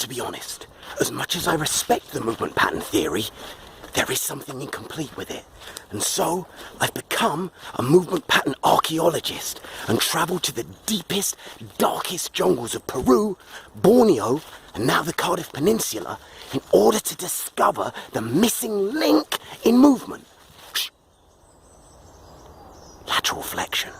to be honest, as much as I respect the movement pattern theory, there is something incomplete with it. And so, I've become a movement pattern archaeologist and travelled to the deepest, darkest jungles of Peru, Borneo, and now the Cardiff Peninsula in order to discover the missing link in movement. Shh. Lateral flexion.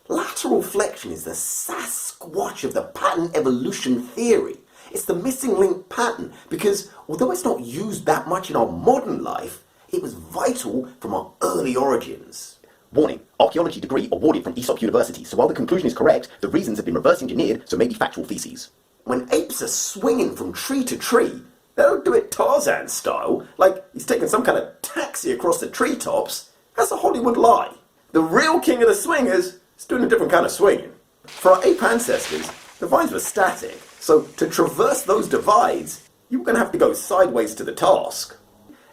Lateral flexion is the Sasquatch of the pattern evolution theory. It's the missing link pattern because although it's not used that much in our modern life, it was vital from our early origins. Warning, archaeology degree awarded from Essop University, so while the conclusion is correct, the reasons have been reverse engineered, so maybe factual feces. When apes are swinging from tree to tree, they don't do it Tarzan style, like he's taking some kind of taxi across the treetops. That's a Hollywood lie. The real king of the swingers is doing a different kind of swinging. For our ape ancestors, the vines were static, so to traverse those divides, you were going to have to go sideways to the task.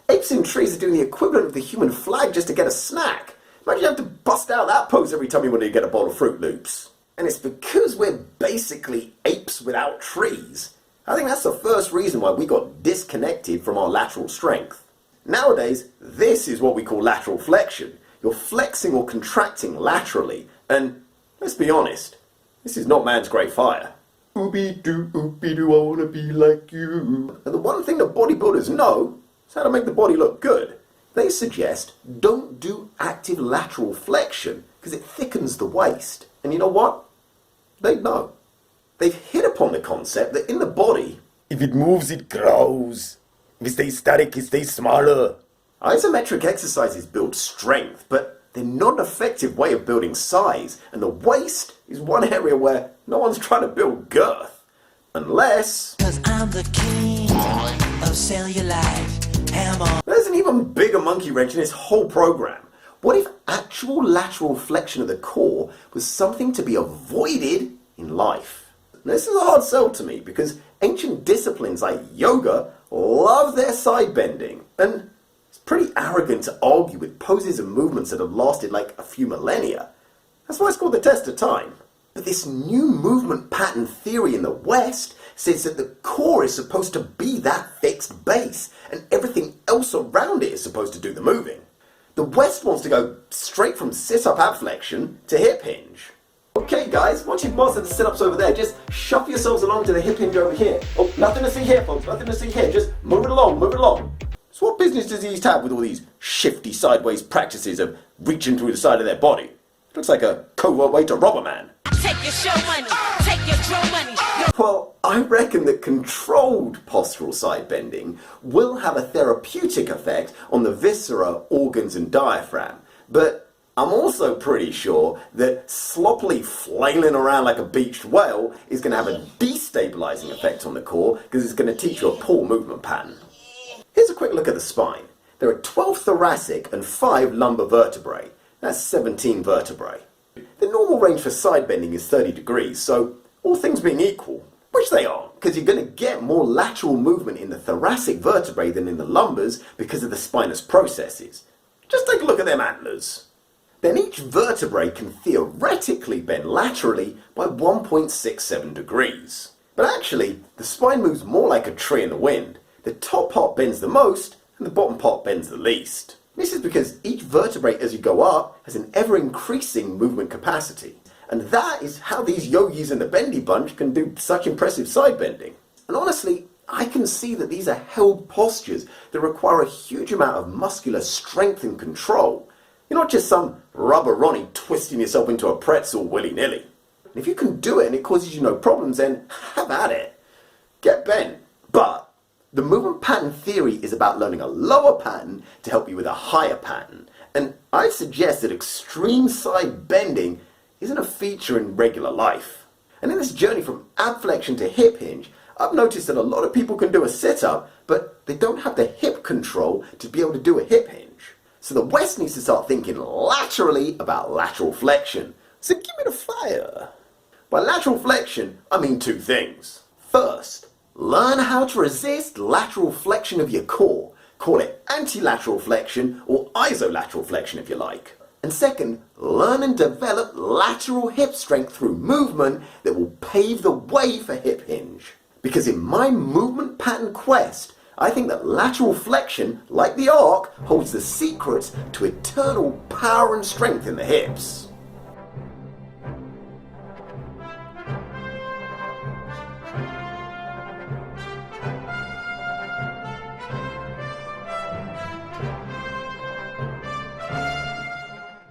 Apes in trees are doing the equivalent of the human flag just to get a snack. Imagine you have to bust out that pose every time you want to get a bowl of Fruit Loops. And it's because we're basically apes without trees. I think that's the first reason why we got disconnected from our lateral strength. Nowadays, this is what we call lateral flexion. You're flexing or contracting laterally, and let's be honest, this is not man's great fire. Ooby-doo, I wanna be like you. And the one thing that bodybuilders know is how to make the body look good. They suggest don't do active lateral flexion because it thickens the waist. And you know what? They know. They've hit upon the concept that in the body, if it moves, it grows. If it stays static, it stays smaller. Isometric exercises build strength, but they're not an effective way of building size, and the waist is one area where no one's trying to build girth. Unless... 'cause I'm the king of cellulite, hammer. There's an even bigger monkey wrench in this whole program. What if actual lateral flexion of the core was something to be avoided in life? Now, this is a hard sell to me because ancient disciplines like yoga love their side bending, and it's pretty arrogant to argue with poses and movements that have lasted like a few millennia. That's why it's called the test of time. But this new movement pattern theory in the West says that the core is supposed to be that fixed base, and everything else around it is supposed to do the moving. The West wants to go straight from sit-up ab flexion to hip hinge. Okay guys, once you've mastered the sit-ups over there, just shuffle yourselves along to the hip hinge over here. Oh, nothing to see here folks, nothing to see here, just move it along, move it along. So what business does he have with all these shifty sideways practices of reaching through the side of their body? It looks like a covert way to rob a man. Take your show money, take your draw money. Well, I reckon that controlled postural side bending will have a therapeutic effect on the viscera, organs and diaphragm, but I'm also pretty sure that sloppily flailing around like a beached whale is going to have a destabilizing effect on the core because it's going to teach you a poor movement pattern. Here's a quick look at the spine. There are 12 thoracic and 5 lumbar vertebrae. That's 17 vertebrae. The normal range for side bending is 30 degrees, so all things being equal, which they aren't, because you're going to get more lateral movement in the thoracic vertebrae than in the lumbars because of the spinous processes. Just take a look at them antlers. Then each vertebrae can theoretically bend laterally by 1.67 degrees. But actually, the spine moves more like a tree in the wind. The top part bends the most, and the bottom part bends the least. This is because each vertebrae as you go up has an ever-increasing movement capacity. And that is how these yogis in the bendy bunch can do such impressive side bending. And honestly, I can see that these are held postures that require a huge amount of muscular strength and control. You're not just some rubber Ronnie twisting yourself into a pretzel willy-nilly. And if you can do it and it causes you no problems, then have at it. Get bent. But the movement pattern theory is about learning a lower pattern to help you with a higher pattern. And I suggest that extreme side bending isn't a feature in regular life. And in this journey from ab flexion to hip hinge, I've noticed that a lot of people can do a sit-up, but they don't have the hip control to be able to do a hip hinge. So the West needs to start thinking laterally about lateral flexion. So give me the fire. By lateral flexion, I mean 2 things. First, learn how to resist lateral flexion of your core. Call it anti-lateral flexion or isolateral flexion if you like. And second, learn and develop lateral hip strength through movement that will pave the way for hip hinge. Because in my movement pattern quest, I think that lateral flexion, like the arc, holds the secrets to eternal power and strength in the hips.